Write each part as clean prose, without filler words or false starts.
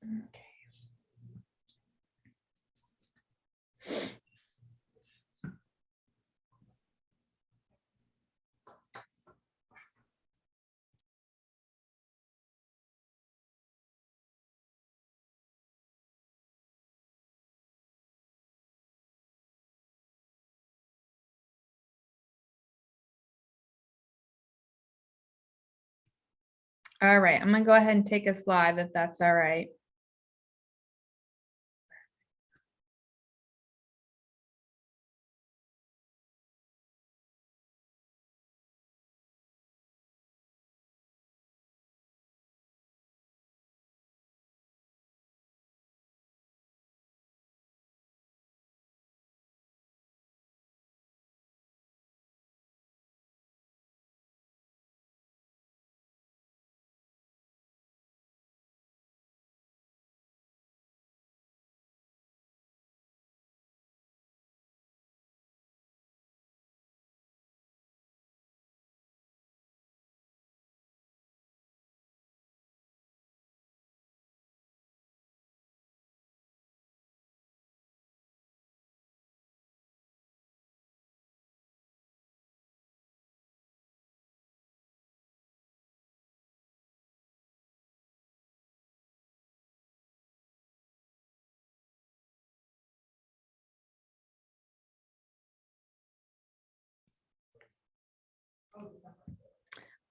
Okay. All right, I'm gonna go ahead and take us live if that's all right.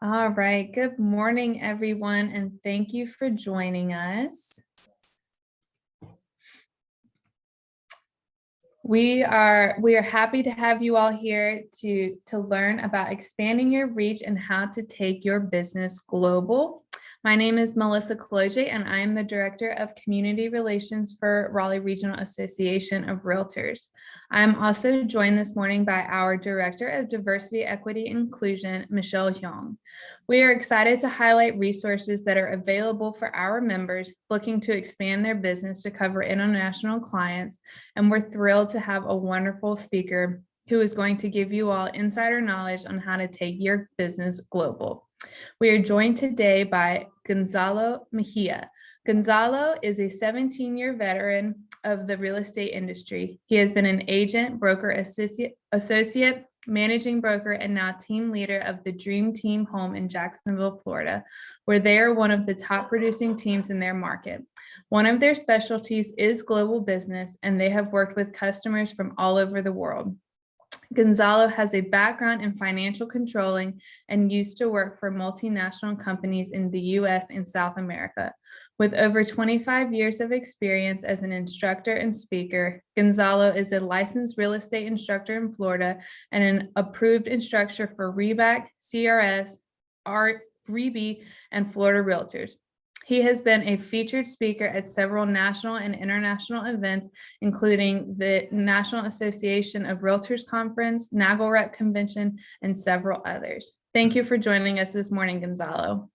All right, good morning, everyone, and thank you for joining us. We are happy to have you all here to learn about expanding your reach and how to take your business global. My name is Melissa Kaloje, and I am the Director of Community Relations for Raleigh Regional Association of Realtors. I am also joined this morning by our Director of Diversity, Equity, and Inclusion, Michelle Young. We are excited to highlight resources that are available for our members looking to expand their business to cover international clients, and we're thrilled to have a wonderful speaker who is going to give you all insider knowledge on how to take your business global. We are joined today by Gonzalo Mejia. Gonzalo is a 17-year veteran of the real estate industry. He has been an agent, broker, associate, managing broker, and now team leader of the Dream Team home in Jacksonville, Florida, where they are one of the top producing teams in their market. One of their specialties is global business, and they have worked with customers from all over the world. Gonzalo has a background in financial controlling and used to work for multinational companies in the US and South America. With over 25 years of experience as an instructor and speaker, Gonzalo is a licensed real estate instructor in Florida and an approved instructor for REBAC, CRS, REB, and Florida Realtors. He has been a featured speaker at several national and international events, including the National Association of Realtors Conference, NAGL Rep Convention, and several others. Thank you for joining us this morning, Gonzalo.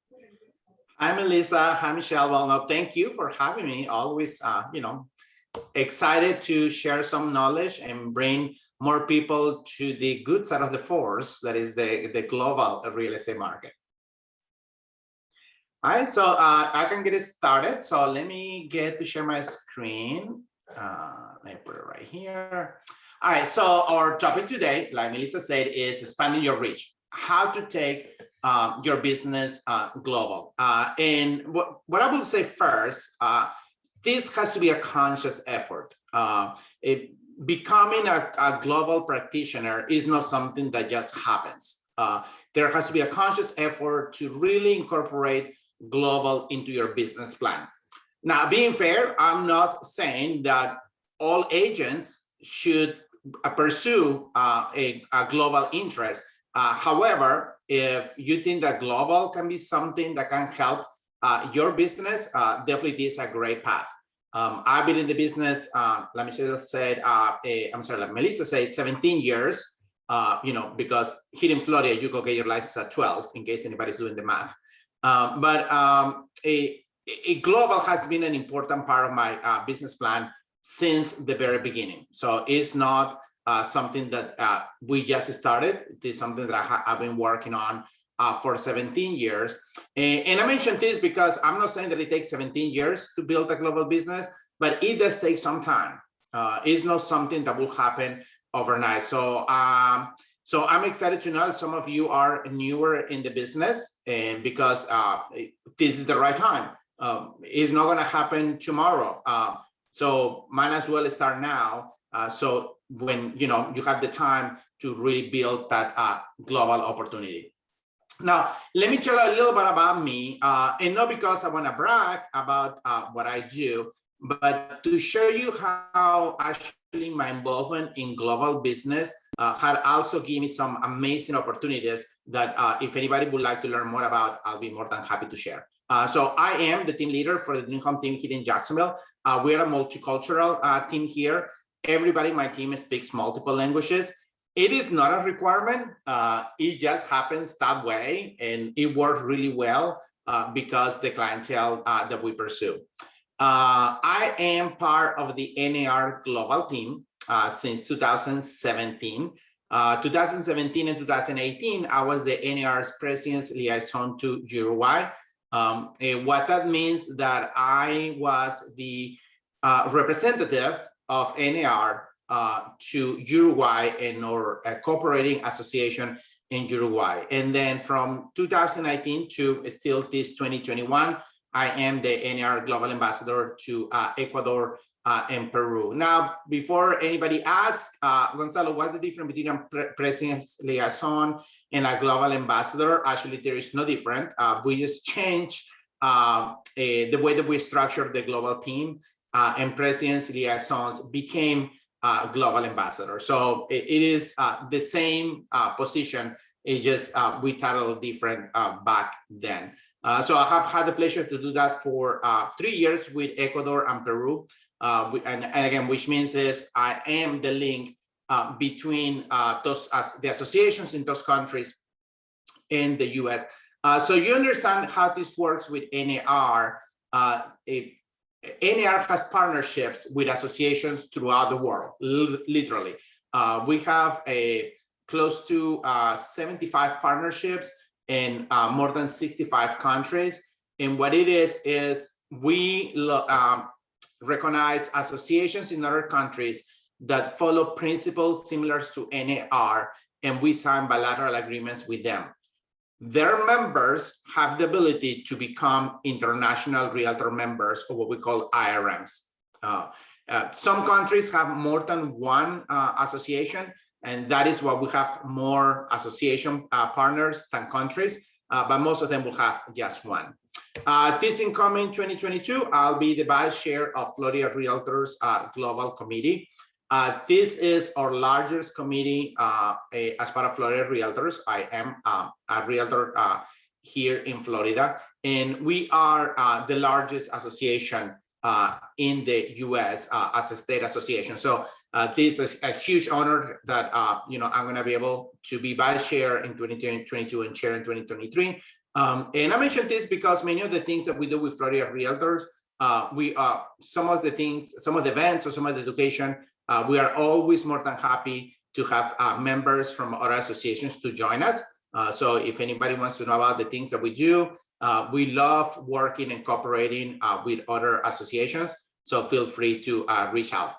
Hi, Melissa. Hi, Michelle. Well, no, thank you for having me. Always, excited to share some knowledge and bring more people to the good side of the force, that is the global real estate market. All right, so I can get it started. So let me get to share my screen. Let me put it right here. All right, so our topic today, like Melissa said, is expanding your reach. How to take your business global. And what I will say first, this has to be a conscious effort. Becoming a global practitioner is not something that just happens. There has to be a conscious effort to really incorporate global into your business plan. Now, being fair, I'm not saying that all agents should pursue a global interest. However, if you think that global can be something that can help your business, definitely this is a great path. I've been in the business, like Melissa said, 17 years, because here in Florida, you go get your license at 12, in case anybody's doing the math. But a global has been an important part of my business plan since the very beginning. So it's not something that we just started. It is something that I've been working on for 17 years. And I mentioned this because I'm not saying that it takes 17 years to build a global business, but it does take some time. It's not something that will happen overnight. So I'm excited to know some of you are newer in the business, and because this is the right time. It's not going to happen tomorrow. So might as well start now. So when you have the time to really build that global opportunity. Now, let me tell you a little bit about me, and not because I want to brag about what I do, but to show you how actually my involvement in global business had also given me some amazing opportunities that if anybody would like to learn more about, I'll be more than happy to share. So I am the team leader for the Dream Home team here in Jacksonville. We're a multicultural team here. Everybody in my team speaks multiple languages. It is not a requirement. It just happens that way, and it works really well because the clientele that we pursue. I am part of the NAR Global Team since 2017. 2017 and 2018, I was the NAR's President's Liaison to Uruguay. What that means that I was the representative of NAR to Uruguay and our cooperating association in Uruguay. And then from 2019 to still this 2021, I am the NAR Global Ambassador to Ecuador and Peru. Now, before anybody asks, Gonzalo, what's the difference between a President's Liaison and a Global Ambassador? Actually, there is no difference. We just change the way that we structure the global team, and President's Liaisons became Global Ambassador. So it is the same position. It's just we titled different back then. So I have had the pleasure to do that for 3 years with Ecuador and Peru. And again, which means is I am the link between the associations in those countries and the US. So you understand how this works with NAR. NAR has partnerships with associations throughout the world, literally. We have close to 75 partnerships in more than 65 countries. And what it is we recognize associations in other countries that follow principles similar to NAR, and we sign bilateral agreements with them. Their members have the ability to become international realtor members, or what we call IRMs. Some countries have more than one association, and that is why we have more association partners than countries, but most of them will have just one. This incoming 2022, I'll be the vice chair of Florida Realtors Global Committee. This is our largest committee as part of Florida Realtors. I am a realtor here in Florida, and we are the largest association in the US as a state association. So this is a huge honor that I'm going to be able to be vice chair in 2022 and chair in 2023. And I mentioned this because many of the things that we do with Florida Realtors, some of the events or some of the education, we are always more than happy to have members from other associations to join us. So if anybody wants to know about the things that we do, we love working and cooperating with other associations. So feel free to reach out.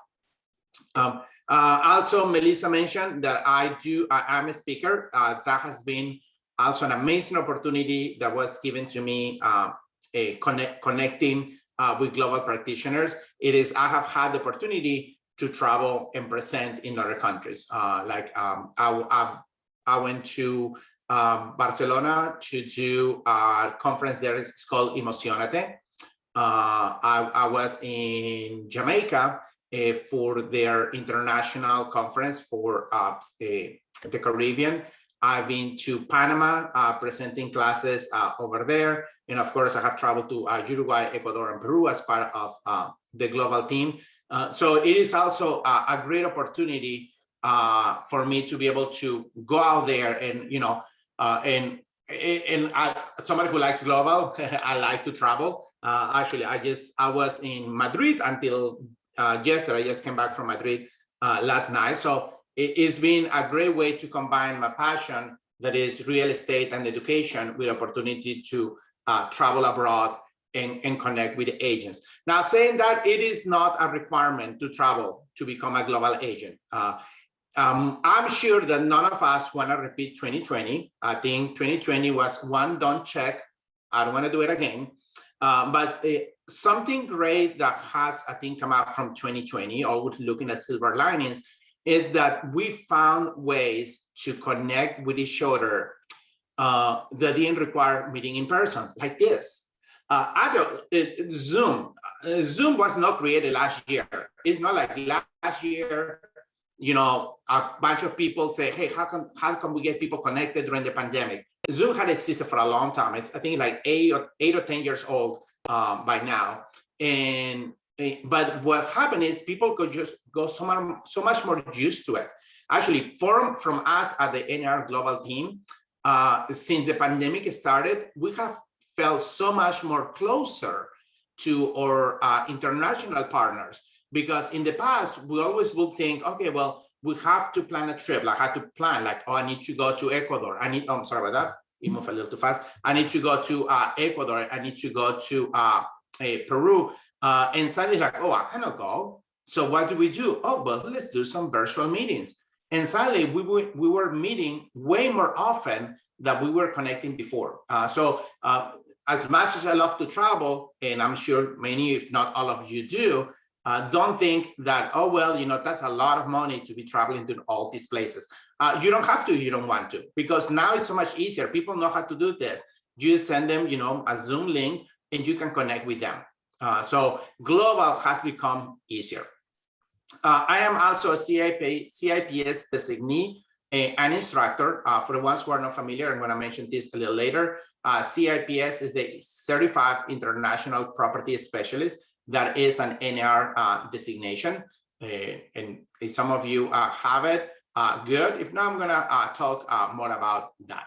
Also, Melissa mentioned that I'm a speaker. That has been also an amazing opportunity that was given to me, connecting with global practitioners. I have had the opportunity to travel and present in other countries. I went to Barcelona to do a conference there. It's called Emocionate. I was in Jamaica for their international conference for the Caribbean. I've been to Panama presenting classes over there. And of course, I have traveled to Uruguay, Ecuador, and Peru as part of the global team. So it is also a great opportunity for me to be able to go out there and, somebody who likes global, I like to travel. Actually, I was in Madrid until yesterday. I just came back from Madrid last night. So it's been a great way to combine my passion that is real estate and education, with opportunity to travel abroad and connect with the agents. Now, saying that, it is not a requirement to travel to become a global agent. I'm sure that none of us want to repeat 2020. I think 2020 was one done check. I don't want to do it again. But something great that has, I think, come out from 2020, always looking at silver linings, is that we found ways to connect with each other that didn't require meeting in person, like this. Zoom was not created last year. It's not like last year, a bunch of people say, hey, how can we get people connected during the pandemic? Zoom had existed for a long time. It's, I think, like 8 or 10 years old by now. But what happened is people could just go so much more used to it. Actually, from us at the NAR Global Team, since the pandemic started, we have felt so much more closer to our international partners. Because in the past, we always would think, okay, well, we have to plan a trip. Like I had to plan, like, oh, I need to go to Ecuador. I'm sorry about that. You moved a little too fast. I need to go to Ecuador. I need to go to Peru. And suddenly, like, oh, I cannot go. So what do? Oh, well, let's do some virtual meetings. And suddenly, we were meeting way more often than we were connecting before. As much as I love to travel, and I'm sure many, if not all of you do, don't think that, oh, well, that's a lot of money to be traveling to all these places. You don't have to, you don't want to, because now it's so much easier. People know how to do this. You send them, a Zoom link, and you can connect with them. So global has become easier. I am also a CIPS designee and instructor. For the ones who are not familiar, I'm going to mention this a little later. CIPS is the Certified International Property Specialist. That is an NAR designation. And if some of you have it, good. If not, I'm going to talk more about that.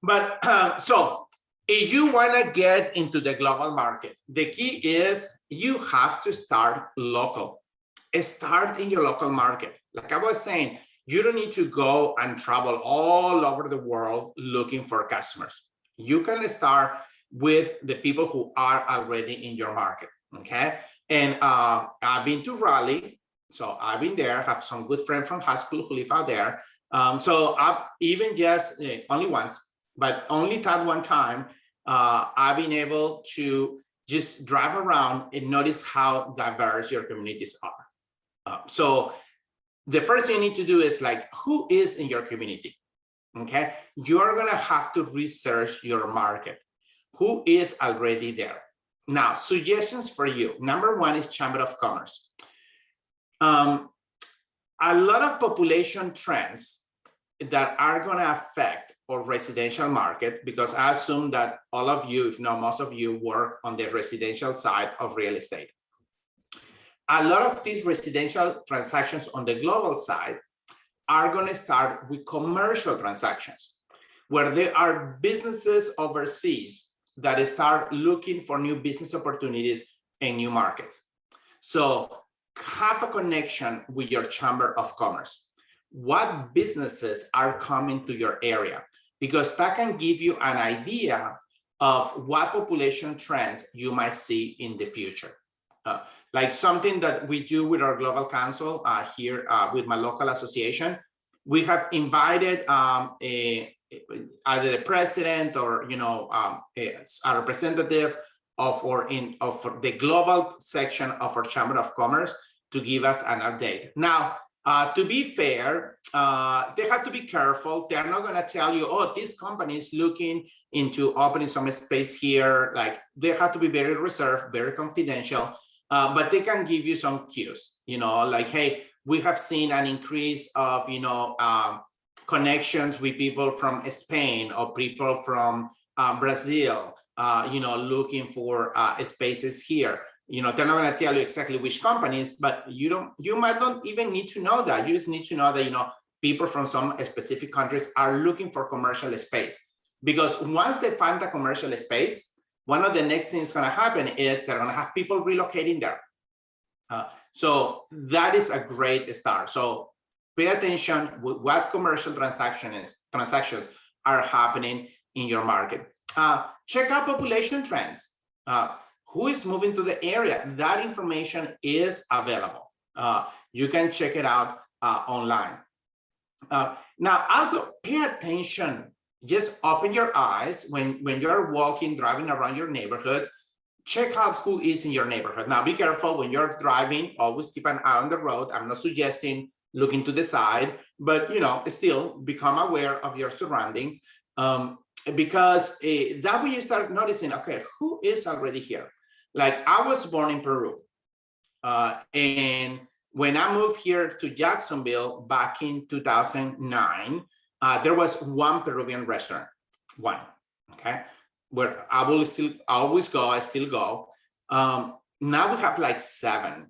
But so if you want to get into the global market, the key is you have to start local. Start in your local market. Like I was saying, you don't need to go and travel all over the world looking for customers. You can start with the people who are already in your market, okay? And I've been to Raleigh, so I've been there. I have some good friends from high school who live out there. So I've even just, only once, but only that one time, I've been able to just drive around and notice how diverse your communities are. So the first thing you need to do is like, who is in your community? Okay, you're gonna have to research your market. Who is already there? Now, suggestions for you. Number one is Chamber of Commerce. A lot of population trends that are gonna affect our residential market, because I assume that all of you, if not most of you, work on the residential side of real estate. A lot of these residential transactions on the global side are going to start with commercial transactions, where there are businesses overseas that start looking for new business opportunities and new markets. So have a connection with your Chamber of Commerce. What businesses are coming to your area? Because that can give you an idea of what population trends you might see in the future. Like something that we do with our Global Council here with my local association, we have invited either the president or a representative of the global section of our Chamber of Commerce to give us an update. Now, to be fair, they have to be careful. They're not going to tell you, oh, this company is looking into opening some space here. Like, they have to be very reserved, very confidential. But they can give you some cues, like, hey, we have seen an increase of, connections with people from Spain or people from Brazil, looking for spaces here. They're not going to tell you exactly which companies, but you might not even need to know that. You just need to know that, people from some specific countries are looking for commercial space. Because once they find the commercial space, one of the next things going to happen is they're going to have people relocating there. So that is a great start. So pay attention with what commercial transactions are happening in your market. Check out population trends. Who is moving to the area? That information is available. You can check it out online. Now, also pay attention. Just open your eyes when you're walking, driving around your neighborhood. Check out who is in your neighborhood. Now, be careful when you're driving. Always keep an eye on the road. I'm not suggesting looking to the side, but still become aware of your surroundings, because that way you start noticing, okay, who is already here? Like, I was born in Peru, and when I moved here to Jacksonville back in 2009, there was one Peruvian restaurant, one, okay, where I still go. Now we have like 7.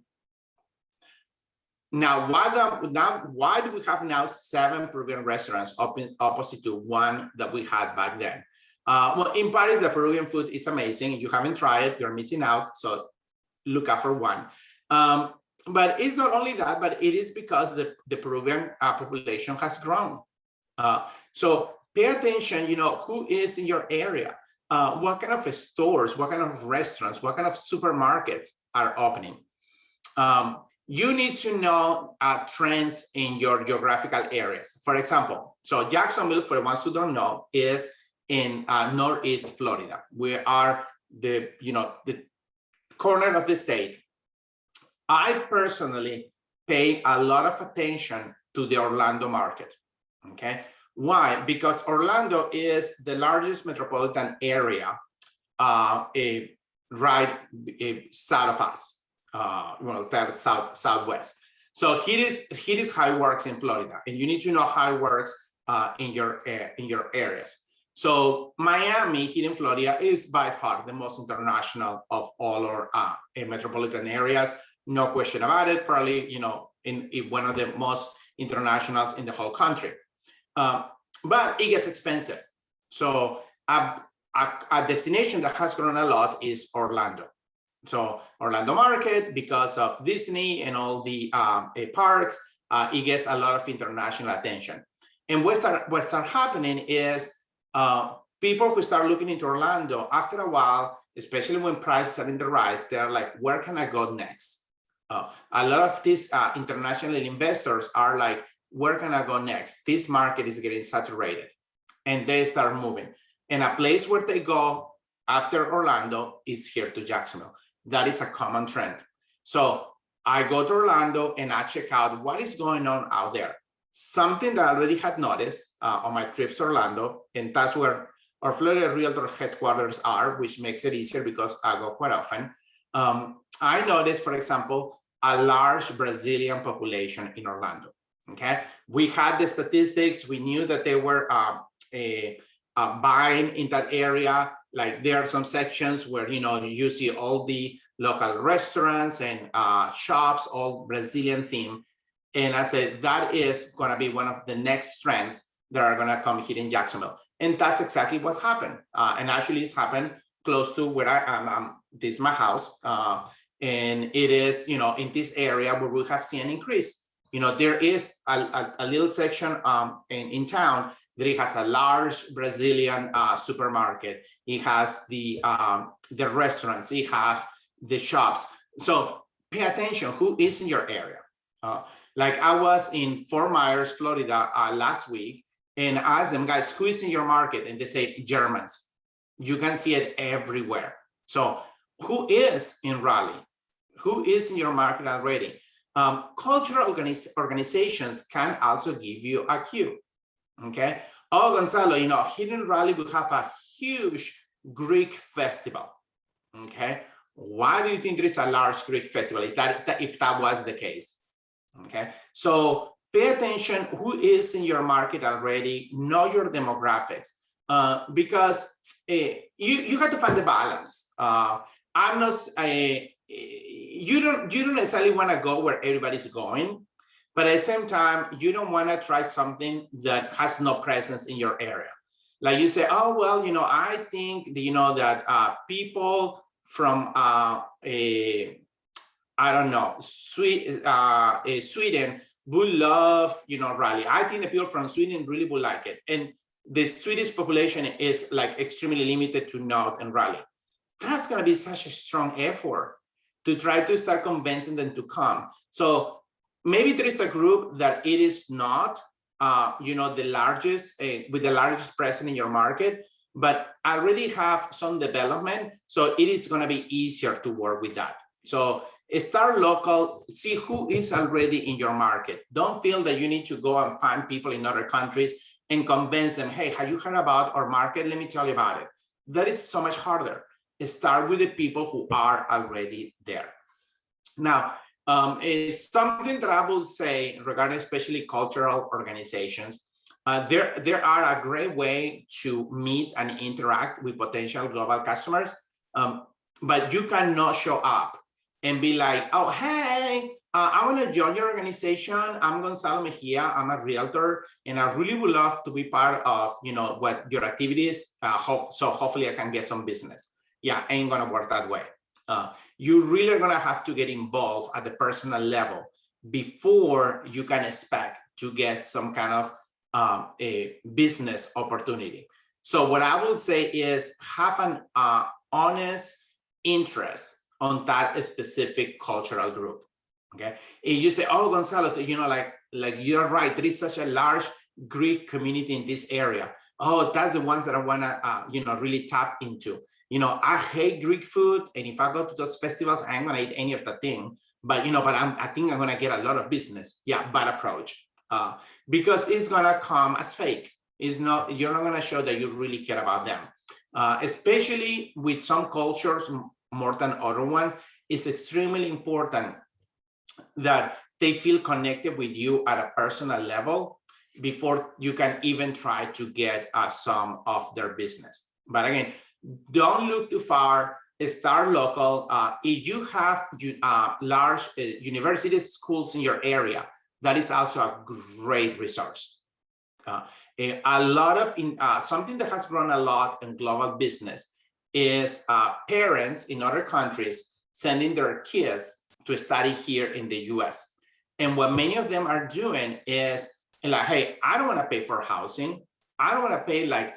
Now, why do we have now 7 Peruvian restaurants opposite to one that we had back then? Well, in Paris, the Peruvian food is amazing. If you haven't tried it, you're missing out. So look out for one. But it's not only that, but it is because the Peruvian population has grown. So pay attention, who is in your area, what kind of stores, what kind of restaurants, what kind of supermarkets are opening. You need to know trends in your geographical areas. For example, so Jacksonville, for the ones who don't know, is in Northeast Florida. We are the corner of the state. I personally pay a lot of attention to the Orlando market. Okay, why? Because Orlando is the largest metropolitan area right south of us. Southwest. So here is how it works in Florida, and you need to know how it works in your areas. So Miami here in Florida is by far the most international of all our metropolitan areas. No question about it. Probably in one of the most internationals in the whole country. But it gets expensive. So a destination that has grown a lot is Orlando. So Orlando market, because of Disney and all the parks, it gets a lot of international attention. And what start happening is people who start looking into Orlando, after a while, especially when prices are in the rise, they're like, where can I go next? A lot of these international investors are like, where can I go next? This market is getting saturated. And they start moving. And a place where they go after Orlando is here to Jacksonville. That is a common trend. So I go to Orlando and I check out what is going on out there. Something that I already had noticed on my trips to Orlando, and that's where our Florida Realtor headquarters are, which makes it easier because I go quite often. I noticed, for example, a large Brazilian population in Orlando. Okay, we had the statistics. We knew that they were buying in that area. Like, there are some sections where you see all the local restaurants and shops, all Brazilian theme. And I said, that is going to be one of the next trends that are going to come here in Jacksonville. And that's exactly what happened. And actually, it's happened close to where I am. This is my house. And it is, in this area where we have seen an increase. There is a little section in town that it has a large Brazilian supermarket. It has the restaurants. It has the shops. So pay attention who is in your area. Like, I was in Fort Myers, Florida last week, and I asked them, guys, who is in your market? And they say Germans. You can see it everywhere. So who is in Raleigh? Who is in your market already? Cultural organizations can also give you a cue. Okay. Oh, Gonzalo, here in Raleigh, we have a huge Greek festival. Okay. Why do you think there is a large Greek festival if that was the case? Okay. So pay attention who is in your market already, know your demographics, because you have to find the balance. I'm not, you don't necessarily want to go where everybody's going. But at the same time, you don't want to try something that has no presence in your area. Like, you say, oh, well, I think, that people from, I don't know, Sweden would love, Raleigh. I think the people from Sweden really would like it. And the Swedish population is like extremely limited to North and Raleigh. That's going to be such a strong effort to try to start convincing them to come. So maybe there is a group that it is not, the largest, with the largest presence in your market, but already have some development. So it is going to be easier to work with that. So start local, see who is already in your market. Don't feel that you need to go and find people in other countries and convince them, hey, have you heard about our market? Let me tell you about it. That is so much harder. Start with the people who are already there. Now, is something that I will say regarding especially cultural organizations, there are a great way to meet and interact with potential global customers, but you cannot show up and be like, oh, hey, I want to join your organization. I'm Gonzalo Mejia. I'm a realtor, and I really would love to be part of, what your activities. So hopefully I can get some business. Yeah, ain't gonna work that way. You really are gonna have to get involved at the personal level before you can expect to get some kind of a business opportunity. So what I will say is have an honest interest on that specific cultural group. Okay, and you say, oh, Gonzalo, like you're right. There is such a large Greek community in this area. Oh, that's the ones that I wanna, really tap into. I hate Greek food, and if I go to those festivals, I ain't gonna eat any of the thing. But I think I'm gonna get a lot of business. Yeah, bad approach, because it's gonna come as fake. You're not gonna show that you really care about them, especially with some cultures more than other ones. It's extremely important that they feel connected with you at a personal level before you can even try to get some of their business. But again, don't look too far, start local. If you have large universities, schools in your area, that is also a great resource. A lot of, something that has grown a lot in global business is parents in other countries sending their kids to study here in the US. And what many of them are doing is like, hey, I don't want to pay for housing. I don't want to pay like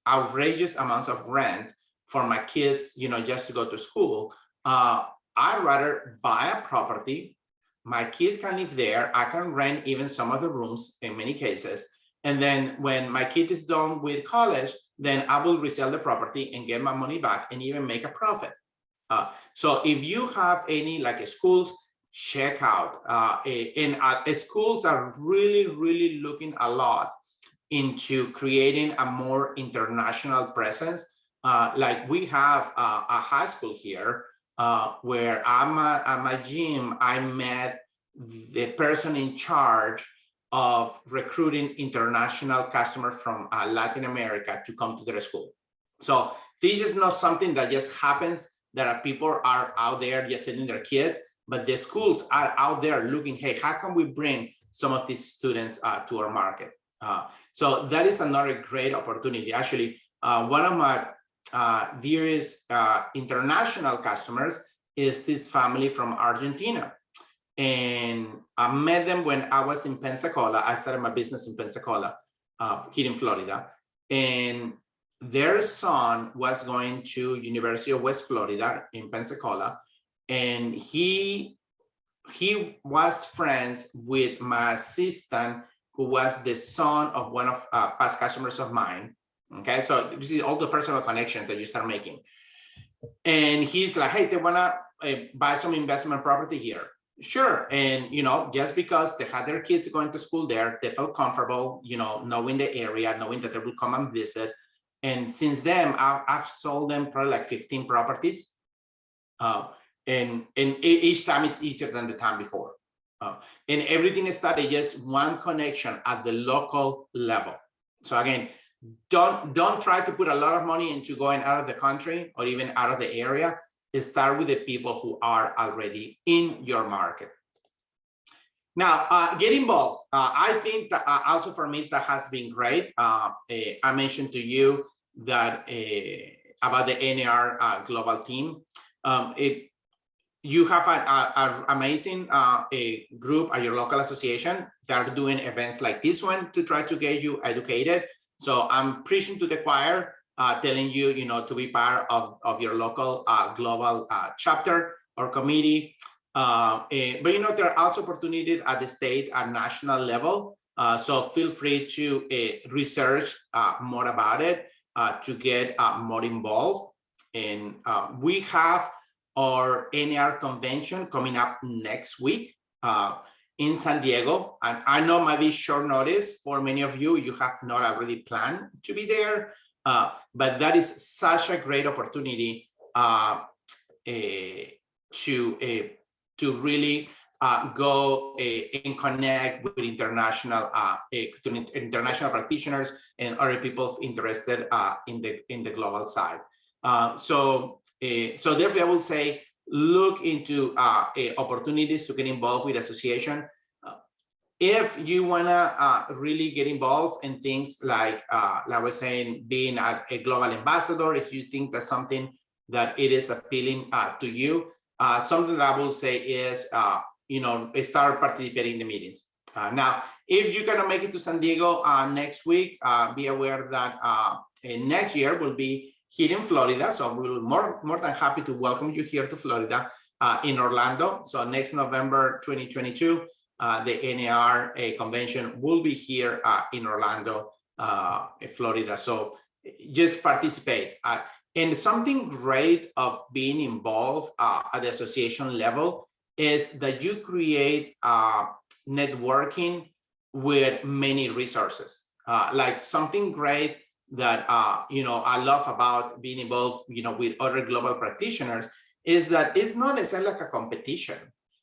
outrageous amounts of rent for my kids, just to go to school. I'd rather buy a property. My kid can live there. I can rent even some of the rooms in many cases. And then when my kid is done with college, then I will resell the property and get my money back and even make a profit. So if you have any like schools, check out. Schools are really, really looking a lot into creating a more international presence. Like we have a high school here where I'm at my gym. I met the person in charge of recruiting international customers from Latin America to come to their school. So this is not something that just happens, that people are out there just sending their kids, but the schools are out there looking, hey, how can we bring some of these students to our market? So that is another great opportunity. Actually, one of my dearest international customers is this family from Argentina. And I met them when I was in Pensacola. I started my business in Pensacola, here in Florida. And their son was going to University of West Florida in Pensacola. And he was friends with my assistant, who was the son of one of past customers of mine. Okay, so this is all the personal connections that you start making. And he's like, hey, they wanna buy some investment property here. Sure. And, just because they had their kids going to school there, they felt comfortable, knowing the area, knowing that they will come and visit. And since then, I've sold them probably like 15 properties. And each time it's easier than the time before. And everything started just one connection at the local level. So again, don't try to put a lot of money into going out of the country or even out of the area. Start with the people who are already in your market. Now, get involved. I think that also for me, that has been great. I mentioned to you that about the NAR Global Team. you have an amazing a group at your local association that are doing events like this one to try to get you educated. So I'm preaching to the choir, telling you, you know, to be part of your local global chapter or committee. But you know, there are also opportunities at the state and national level. So feel free to research more about it to get more involved. And we have our NAR convention coming up next week in San Diego. And I know might be short notice for many of you, you have not already planned to be there, but that is such a great opportunity to really go and connect with international practitioners and other people interested in the global side. So definitely I will say, look into opportunities to get involved with association. If you wanna really get involved in things like I was saying, being a global ambassador, if you think that's something that it is appealing to you, something that I will say is, you know, start participating in the meetings. Now, if you cannot make it to San Diego next week, be aware that next year will be here in Florida. So we'll more than happy to welcome you here to Florida in Orlando. So next November 2022, the NAR convention will be here in Orlando, Florida. So just participate. And something great of being involved at the association level is that you create networking with many resources. Like something great that you know, I love about being involved, you know, with other global practitioners is that it's not necessarily like a competition.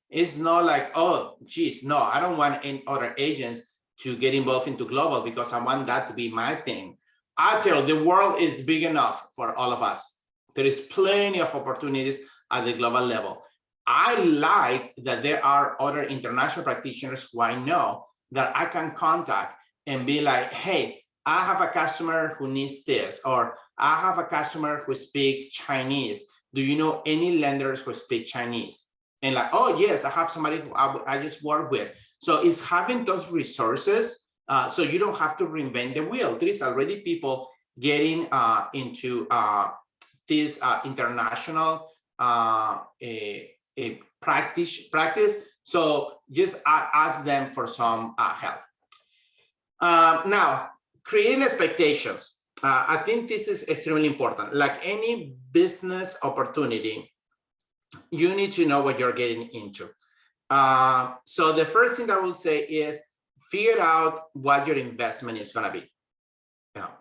It's not like, oh, geez, no, I don't want any other agents to get involved into global because I want that to be my thing. I tell you, the world is big enough for all of us. There is plenty of opportunities at the global level. I like that there are other international practitioners who I know that I can contact and be like, hey, I have a customer who needs this, or I have a customer who speaks Chinese. Do you know any lenders who speak Chinese? And like, oh yes, I have somebody who I just work with. So it's having those resources so you don't have to reinvent the wheel. There is already people getting into this international practice. So just ask them for some help. Now, creating expectations. I think this is extremely important. Like any business opportunity, you need to know what you're getting into. So the first thing I will say is figure out what your investment is going to be. Now,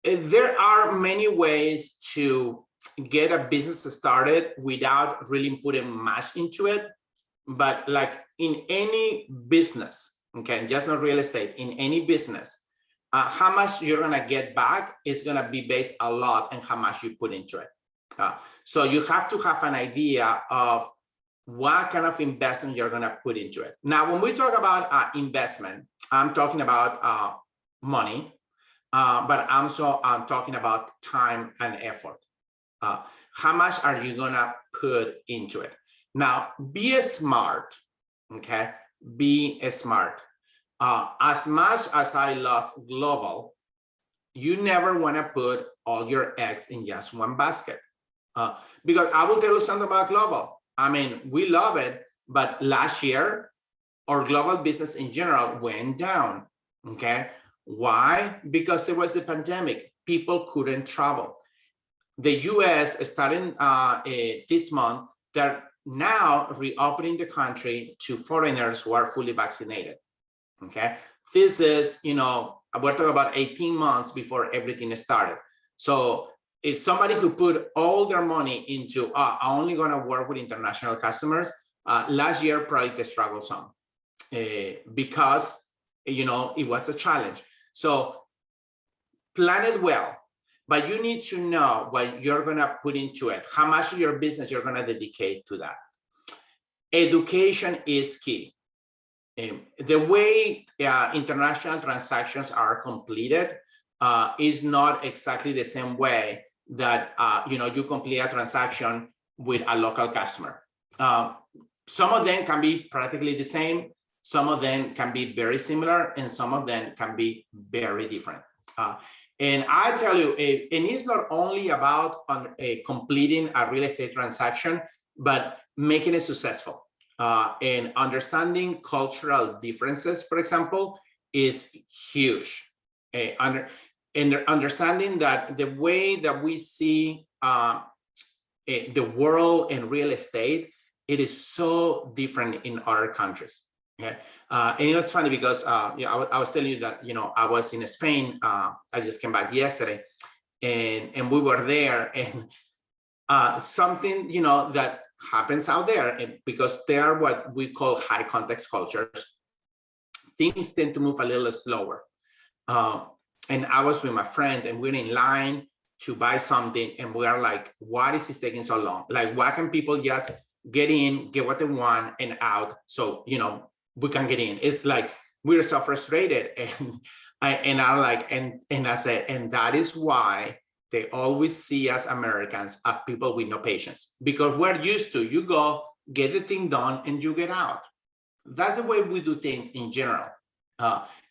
there are many ways to get a business started without really putting much into it. But like in any business, okay, just not real estate, in any business, how much you're going to get back is going to be based a lot on how much you put into it. So you have to have an idea of what kind of investment you're going to put into it. Now, when we talk about investment, I'm talking about money, but I'm talking about time and effort. How much are you going to put into it? Now, be smart, okay? Be smart. As much as I love global, you never want to put all your eggs in just one basket. Because I will tell you something about global. I mean, we love it, but last year, our global business in general went down, okay? Why? Because there was the pandemic. People couldn't travel. The US, starting this month, they're now reopening the country to foreigners who are fully vaccinated, okay? This is, you know, we're talking about 18 months before everything started. So if somebody who put all their money into, I'm only going to work with international customers, last year probably they struggled some because, you know, it was a challenge. So plan it well, but you need to know what you're going to put into it, how much of your business you're going to dedicate to that. Education is key. The way international transactions are completed is not exactly the same way that you know, you complete a transaction with a local customer. Some of them can be practically the same. Some of them can be very similar, and some of them can be very different. And I tell you, and it's not only about completing a real estate transaction, but making it successful. And understanding cultural differences, for example, is huge. And understanding that the way that we see the world and real estate, it is so different in other countries. Okay, and it was funny because yeah, I was telling you that I was in Spain. I just came back yesterday, and we were there, and something that happens out there, and because they are what we call high context cultures, things tend to move a little slower. And I was with my friend, and we're in line to buy something, and we are like, "What is this taking so long? Like, why can people just get in, get what they want, and out? So we can get in." It's like we're so frustrated, and I'm like, and I said, and that is why they always see us Americans as people with no patience, because we're used to you go get the thing done and you get out. That's the way we do things in general.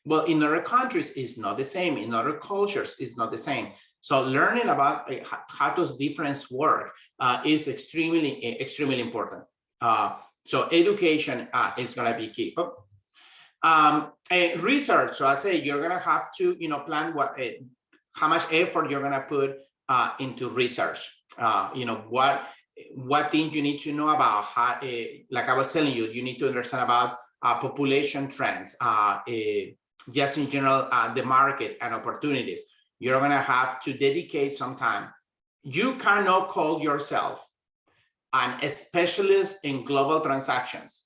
Well, in other countries, it's not the same. In other cultures, it's not the same. So learning about how those differences work is extremely important. So education is going to be key. And research. So I say you're going to have to plan how much effort you're going to put into research. What things you need to know about how, like I was telling you, you need to understand about population trends, just in general, the market and opportunities. You're going to have to dedicate some time. You cannot call yourself a specialist in global transactions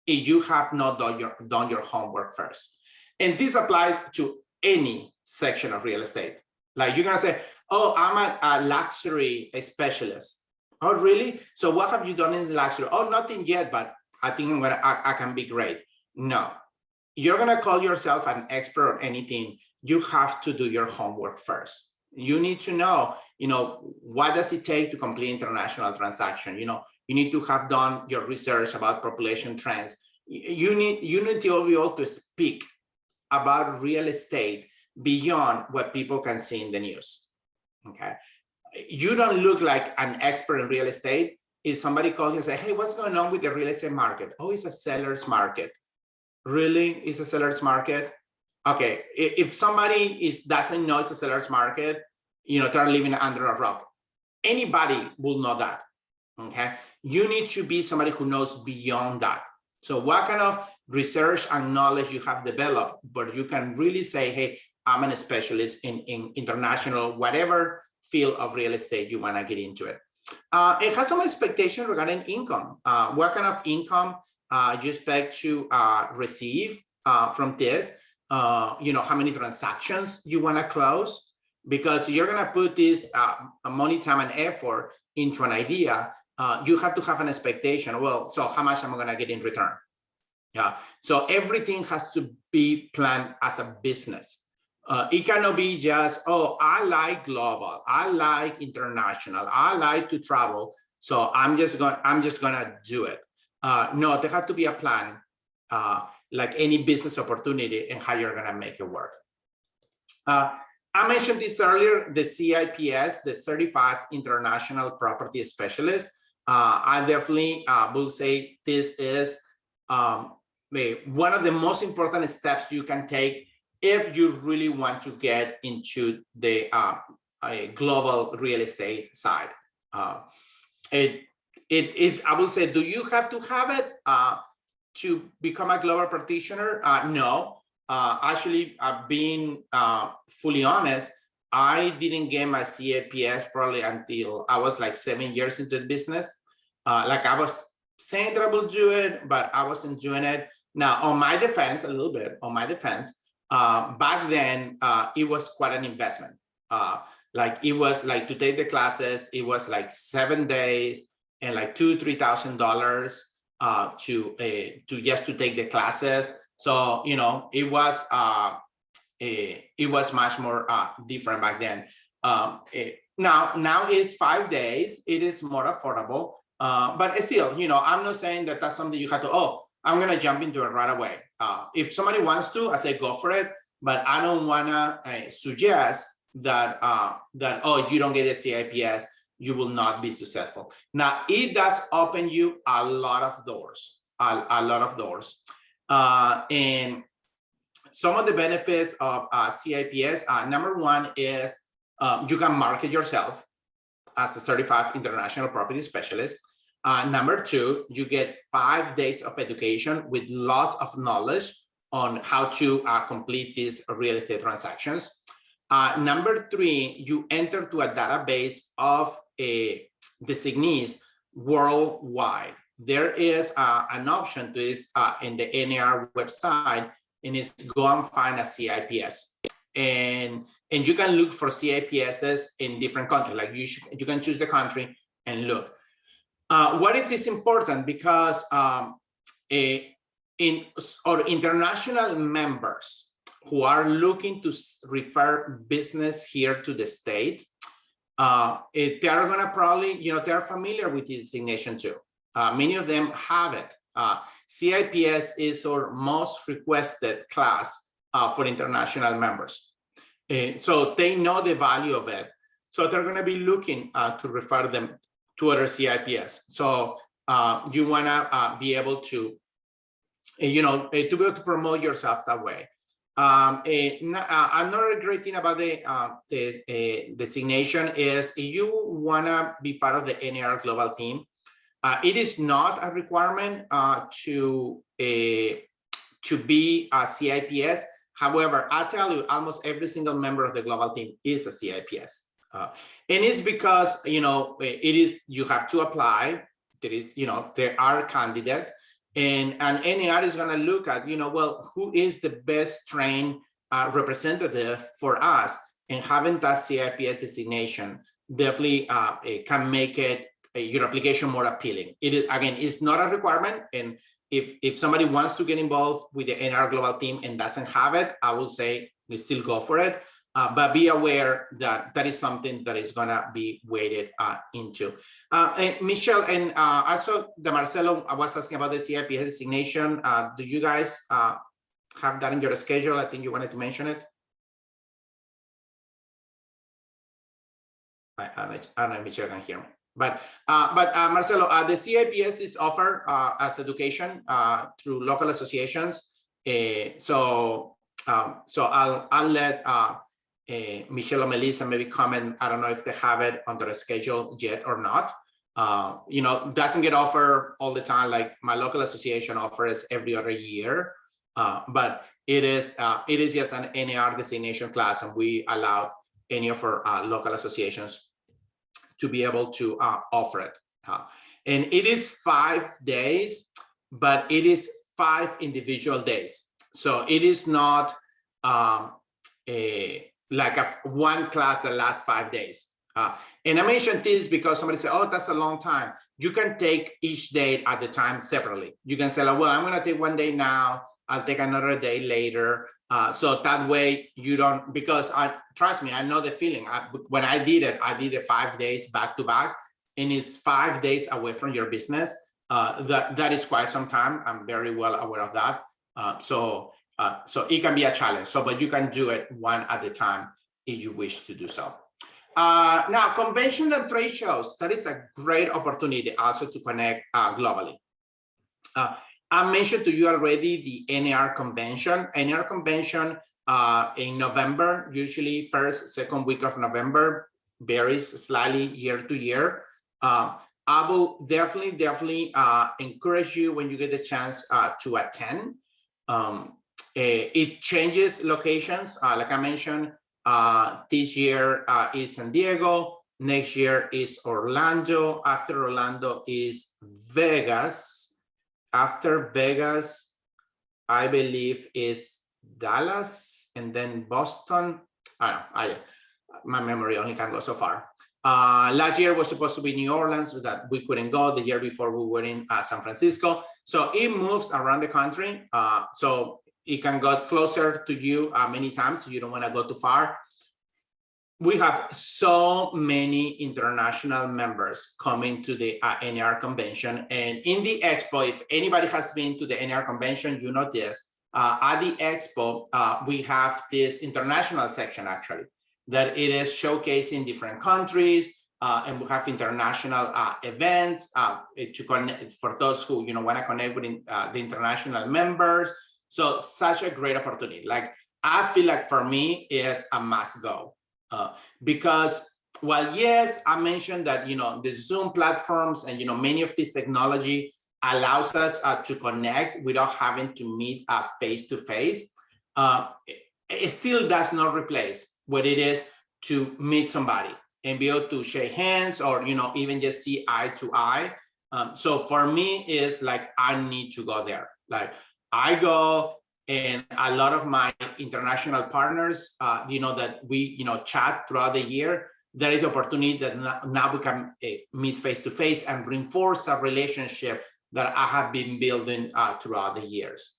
if you have not done your homework first. And this applies to any section of real estate. Like you're going to say, "Oh, I'm a luxury specialist." "Oh, really? So what have you done in luxury?" "Oh, nothing yet, but I think I can be great." No, you're going to call yourself an expert on anything. You have to do your homework first. You need to know, what does it take to complete international transaction? You need to have done your research about population trends. You need to be able to speak about real estate beyond what people can see in the news. Okay, you don't look like an expert in real estate if somebody calls you and say, "Hey, what's going on with the real estate market?" "Oh, it's a seller's market." "Really? It's a seller's market?" Okay, if somebody doesn't know it's a seller's market, they're living under a rock. Anybody will know that. Okay, you need to be somebody who knows beyond that. So what kind of research and knowledge you have developed, but you can really say, "Hey, I'm a specialist in international, whatever field of real estate you want to get into it." It has some expectation regarding income. What kind of income you expect to receive from this? How many transactions you want to close, because you're going to put this money, time, and effort into an idea. You have to have an expectation. Well, so how much am I going to get in return? Yeah. So everything has to be planned as a business. It cannot be just, "Oh, I like global, I like international, I like to travel, so I'm just gonna do it." No, there has to be a plan, like any business opportunity, and how you're gonna make it work. I mentioned this earlier, the CIPS, the Certified International Property Specialist. I definitely will say this is one of the most important steps you can take if you really want to get into the global real estate side. I will say, do you have to have it to become a global practitioner? No. Actually, being fully honest, I didn't get my CIPS probably until I was like 7 years into the business. Like I was saying that I will do it, but I wasn't doing it. Now, on my defense, a little bit on my defense, back then, it was quite an investment. Like it was like to take the classes, it was like 7 days and like $2,000-3,000 to just to take the classes. So it was much more different back then. Now it's 5 days. It is more affordable. But still, you know, I'm not saying that that's something you have to, oh, I'm going to jump into it right away. If somebody wants to, I say go for it. But I don't want to suggest that, oh, you don't get a CIPS, you will not be successful. Now, it does open you a lot of doors, a lot of doors. And some of the benefits of CIPS, number one is you can market yourself as a certified international property specialist. Number two, you get 5 days of education with lots of knowledge on how to complete these real estate transactions. Number three, you enter to a database of designees worldwide. There is an option to this in the NAR website, and it's go and find a CIPS. And you can look for CIPSs in different countries. Like you can choose the country and look. What is this important? Because in our international members who are looking to refer business here to the state, they are going to probably, you know, they're familiar with the designation too. Many of them have it. CIPS is our most requested class for international members. So they know the value of it. So they're going to be looking to refer them to other CIPS. So you want to be able to, you know, to be able to promote yourself that way. Another great thing about the designation is you want to be part of the NAR Global Team. It is not a requirement to be a CIPS. However, I tell you, almost every single member of the global team is a CIPS. And it's because, you know, you have to apply. There is, you know, there are candidates, and NAR is going to look at, you know, well, who is the best trained representative for us, and having that CIPS designation definitely can make it your application more appealing. It is, again, it's not a requirement, and if somebody wants to get involved with the NAR Global Team and doesn't have it, I will say we still go for it. But be aware that that is something that is going to be weighted into. And Michelle, and also the Marcelo, I was asking about the CIPS designation. Do you guys have that in your schedule? I think you wanted to mention it. I don't know if Michelle can hear me. But Marcelo, the CIPS is offered as education through local associations. So I'll let Michelle or Melissa maybe comment. I don't know if they have it on their schedule yet or not. You know, doesn't get offered all the time. Like my local association offers every other year, but it is just an NAR designation class, and we allow any of our local associations to be able to offer it. And it is 5 days, but it is 5 individual days. So it is not like one class that lasts 5 days. And I mentioned this because somebody said, oh, that's a long time. You can take each day at the time separately. You can say, like, well, I'm going to take 1 day now, I'll take another day later. So that way you don't, because trust me, I know the feeling. When I did it 5 days back to back, and it's 5 days away from your business. That is quite some time. I'm very well aware of that. So it can be a challenge. So, but you can do it one at a time if you wish to do so. Now, convention and trade shows, that is a great opportunity also to connect globally. I mentioned to you already the NAR convention. NAR convention in November, usually first, second week of November, varies slightly year to year. I will definitely encourage you when you get the chance to attend. It changes locations. Like I mentioned, this year is San Diego. Next year is Orlando. After Orlando is Vegas. After Vegas, I believe is Dallas, and then Boston. My memory only can go so far. Last year was supposed to be New Orleans, so that we couldn't go. The year before we were in San Francisco. So it moves around the country. So it can go closer to you many times. So you don't want to go too far. we have so many international members coming to the NAR convention. And in the expo, if anybody has been to the NAR convention, you know this. At the expo, we have this international section actually, that it is showcasing different countries, and we have international events to connect for those who want to connect with the international members. So such a great opportunity. Like I feel like for me is a must go. Because while yes, I mentioned that the Zoom platforms and many of this technology allows us to connect without having to meet face to face, it still does not replace what it is to meet somebody and be able to shake hands or even just see eye to eye. So for me, it's like I need to go there. Like I go. And a lot of my international partners, that we, chat throughout the year, there is opportunity that now we can meet face to face and reinforce a relationship that I have been building throughout the years.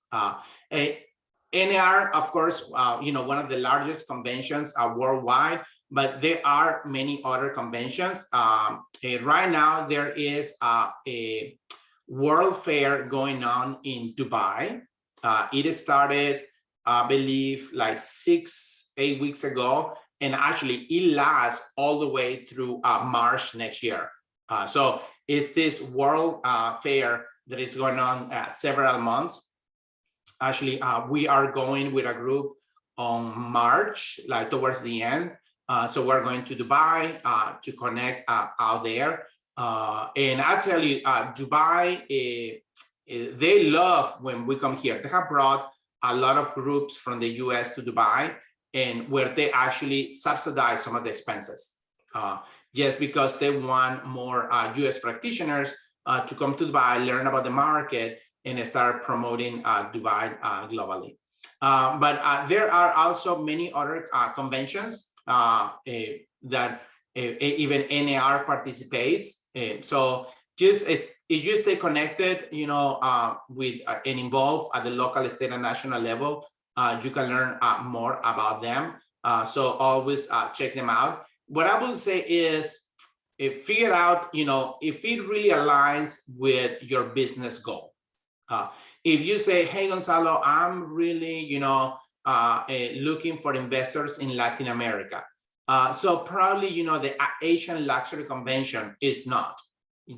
NAR, of course, one of the largest conventions worldwide, but there are many other conventions. Right now, there is a World Fair going on in Dubai. It started, I believe, like 6-8 weeks ago, and actually it lasts all the way through March next year. So it's this world fair that is going on several months. Actually, we are going with a group on March, like towards the end. So we're going to Dubai to connect out there. And I tell you, Dubai, they love when we come here. They have brought a lot of groups from the US to Dubai, and where they actually subsidize some of the expenses, just because they want more US practitioners to come to Dubai, learn about the market, and start promoting Dubai globally. But there are also many other conventions that even NAR participates. So just if you stay connected, with and involved at the local, state, and national level, you can learn more about them. So always check them out. What I would say is, figure out, if it really aligns with your business goal. If you say, hey, Gonzalo, I'm really, looking for investors in Latin America. So probably, the Asian Luxury Convention is not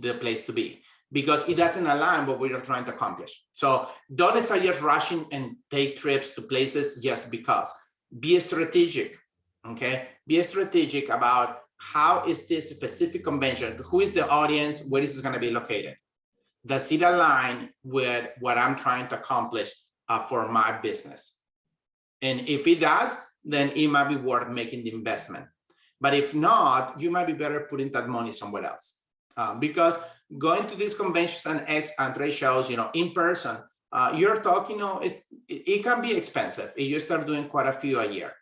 the place to be, because it doesn't align with what we're trying to accomplish. So don't start just rushing and take trips to places just because. Be strategic, okay? Be strategic about how is this specific convention, who is the audience, where is it going to be located? Does it align with what I'm trying to accomplish for my business? And if it does, then it might be worth making the investment. But if not, you might be better putting that money somewhere else. Because going to these conventions and trade shows, in person, you're talking, it can be expensive if you start doing quite a few a year.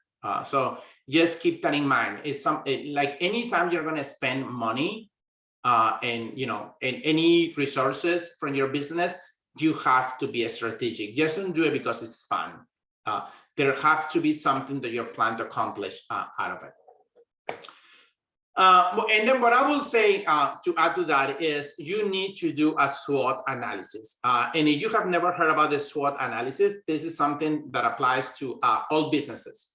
So just keep that in mind. It's like anytime you're going to spend money and any resources from your business, you have to be strategic. Just don't do it because it's fun. There have to be something that you're planning to accomplish out of it. And then what I will say to add to that is you need to do a SWOT analysis. And if you have never heard about the SWOT analysis, this is something that applies to all businesses.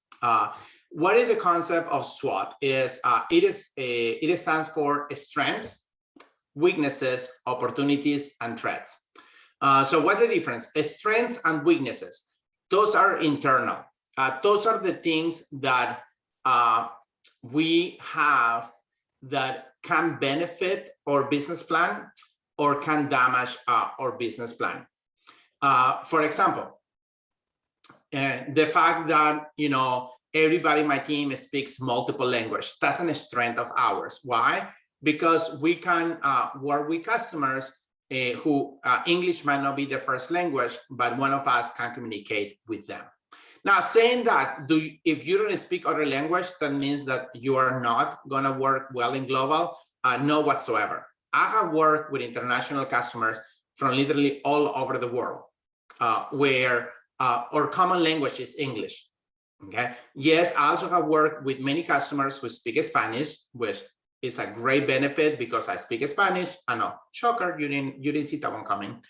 What is the concept of SWOT? It stands for strengths, weaknesses, opportunities, and threats. So what's the difference? Strengths and weaknesses, those are internal. Those are the things that we have that can benefit our business plan or can damage our business plan. For example, the fact that everybody in my team speaks multiple languages, that's a strength of ours. Why? Because we can work with customers who English might not be their first language, but one of us can communicate with them. Now, saying that, if you don't speak other language, that means that you are not going to work well in global? No whatsoever. I have worked with international customers from literally all over the world, where our common language is English. Okay. Yes, I also have worked with many customers who speak Spanish, which is a great benefit because I speak Spanish. I know, shocker, you didn't see that one coming.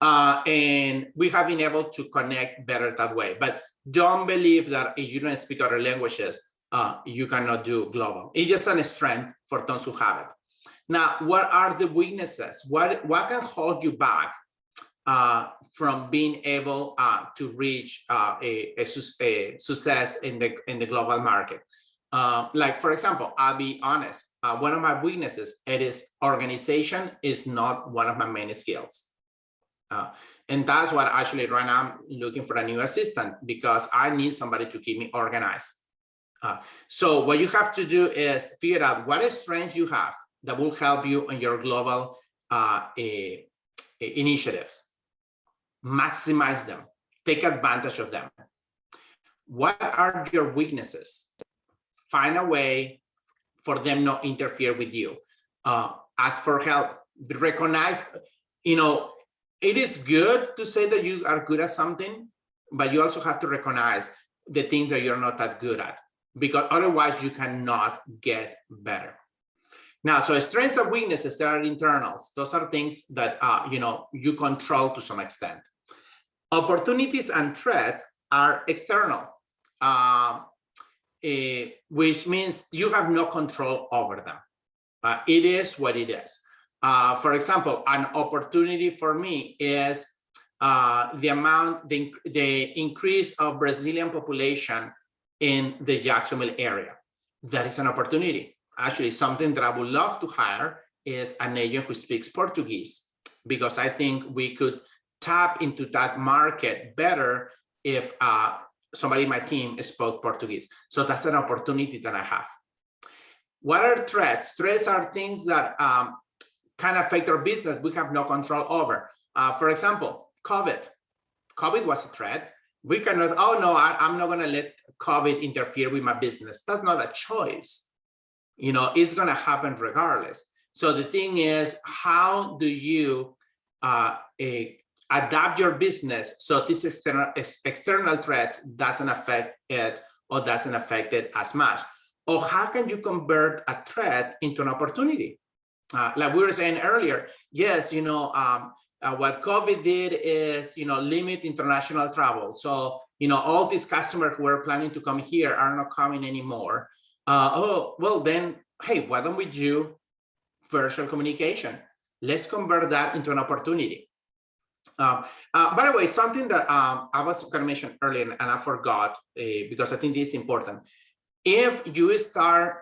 And we have been able to connect better that way. But don't believe that if you don't speak other languages, you cannot do global. It's just a strength for those who have it. Now, what are the weaknesses? What can hold you back from being able to reach a success in the global market? Like, for example, I'll be honest, one of my weaknesses, it is organization is not one of my main skills. And that's what actually right now I'm looking for a new assistant, because I need somebody to keep me organized. So what you have to do is figure out what strengths you have that will help you on your global initiatives. Maximize them, take advantage of them. What are your weaknesses? Find a way for them not interfere with you. Ask for help, recognize, it is good to say that you are good at something, but you also have to recognize the things that you're not that good at, because otherwise you cannot get better. Now, so strengths and weaknesses, there are internals. Those are things that you control to some extent. Opportunities and threats are external, which means you have no control over them. It is what it is. For example, an opportunity for me is the increase of Brazilian population in the Jacksonville area. That is an opportunity. Actually, something that I would love to hire is an agent who speaks Portuguese, because I think we could tap into that market better if somebody in my team spoke Portuguese. So that's an opportunity that I have. What are threats? Threats are things that can affect our business we have no control over. For example, COVID. COVID was a threat. We cannot, oh no, I'm not going to let COVID interfere with my business. That's not a choice. It's going to happen regardless. So the thing is, how do you adapt your business so this external threats doesn't affect it or doesn't affect it as much? Or how can you convert a threat into an opportunity? Like we were saying earlier, yes, what COVID did is, limit international travel. So, all these customers who were planning to come here are not coming anymore. Oh, well then, hey, why don't we do virtual communication? Let's convert that into an opportunity. By the way, something that I was going to mention earlier and I forgot because I think this is important. If you start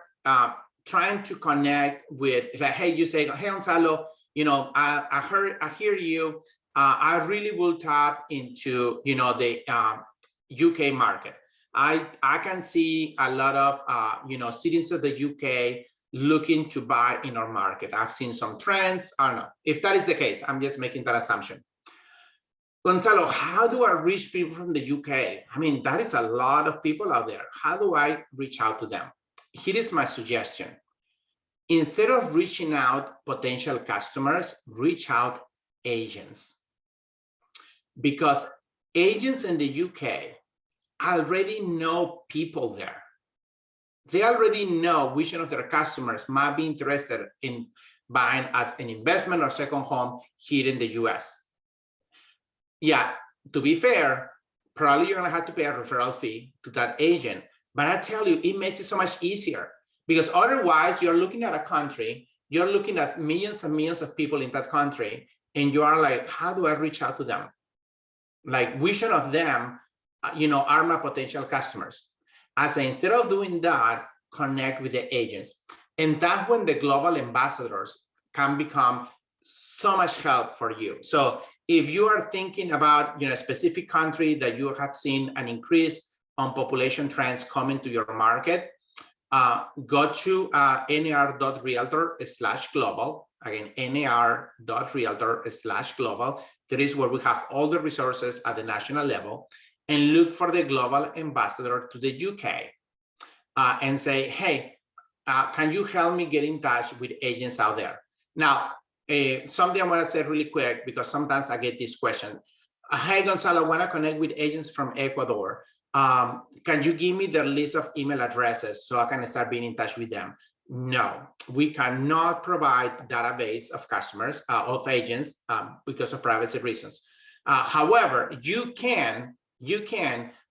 trying to connect with, like, hey, you say, hey, Gonzalo, I hear you. I really will tap into, the UK market. I can see a lot of, citizens of the UK looking to buy in our market. I've seen some trends. I don't know. If that is the case, I'm just making that assumption. Gonzalo, how do I reach people from the UK? I mean, that is a lot of people out there. How do I reach out to them? Here is my suggestion. Instead of reaching out potential customers, reach out agents. Because agents in the UK already know people there. They already know which one of their customers might be interested in buying as an investment or second home here in the US. Yeah, to be fair, probably you're gonna have to pay a referral fee to that agent. But I tell you, it makes it so much easier, because otherwise you're looking at a country, you're looking at millions and millions of people in that country, and you are like, how do I reach out to them? Like, which one of them, are my potential customers? I say, instead of doing that, connect with the agents. And that's when the global ambassadors can become so much help for you. So if you are thinking about, a specific country that you have seen an increase on population trends coming to your market, go to nar.realtor/global. Again, nar.realtor/global. That is where we have all the resources at the national level, and look for the global ambassador to the UK and say, hey, can you help me get in touch with agents out there? Now, something I want to say really quick, because sometimes I get this question. Hey, Gonzalo, I want to connect with agents from Ecuador. can you give me the list of email addresses so I can start being in touch with them? No, we cannot provide database of customers, of agents, because of privacy reasons. However, you can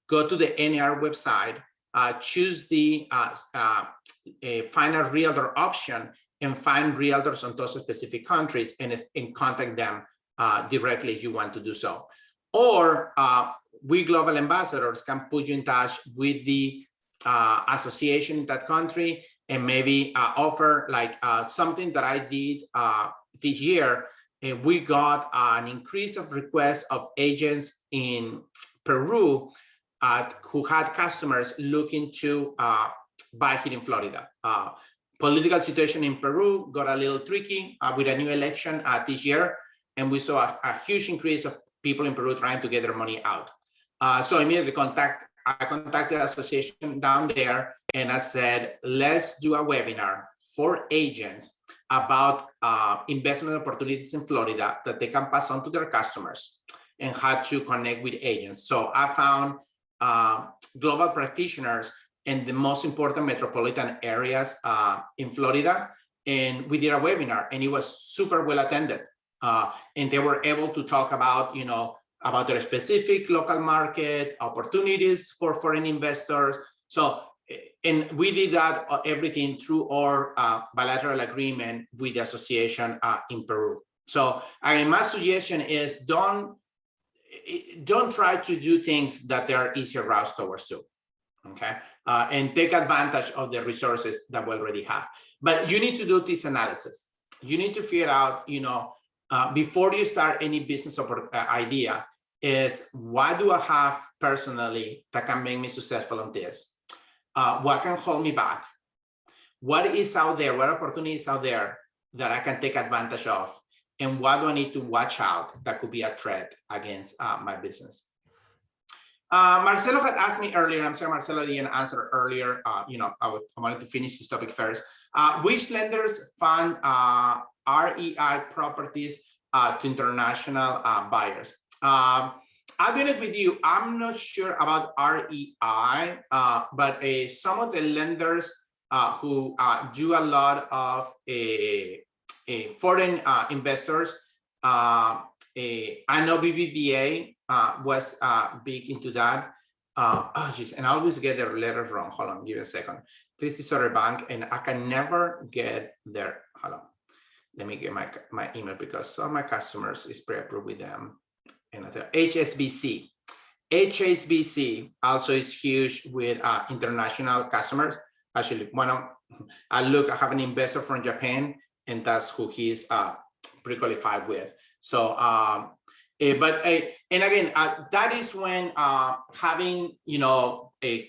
go to the NAR website, choose the find a realtor option, and find realtors on those specific countries and contact them directly if you want to do so. Or we global ambassadors can put you in touch with the association in that country and maybe offer like something that I did this year. And we got an increase of requests of agents in Peru who had customers looking to buy here in Florida. Political situation in Peru got a little tricky with a new election this year, and we saw a huge increase of people in Peru trying to get their money out. So immediately I contacted the association down there, and I said, let's do a webinar for agents about investment opportunities in Florida that they can pass on to their customers and how to connect with agents. So I found global practitioners in the most important metropolitan areas in Florida, and we did a webinar, and it was super well attended. And they were able to talk about, about their specific local market, opportunities for foreign investors. So, and we did that everything through our bilateral agreement with the association in Peru. So, my suggestion is don't try to do things that there are easier routes towards you, okay? And take advantage of the resources that we already have. But you need to do this analysis. You need to figure out, before you start any business idea, is what do I have personally that can make me successful on this? What can hold me back? What is out there? What opportunities out there that I can take advantage of? And what do I need to watch out that could be a threat against my business? Marcelo had asked me earlier, I'm sorry, Marcelo didn't answer earlier. I wanted to finish this topic first. Which lenders fund REI properties to international buyers? I'll be honest with you, I'm not sure about REI, but some of the lenders who do a lot of foreign investors, I know BBVA was big into that. Oh, geez, and I always get their letters wrong. Hold on, give me a second. This is other bank, and I can never get their, hold on. Let me get my email because some of my customers is pre-approved with them. And HSBC. HSBC also is huge with international customers. Actually, I have an investor from Japan, and that's who he's pre-qualified with. So, and again, that is when having,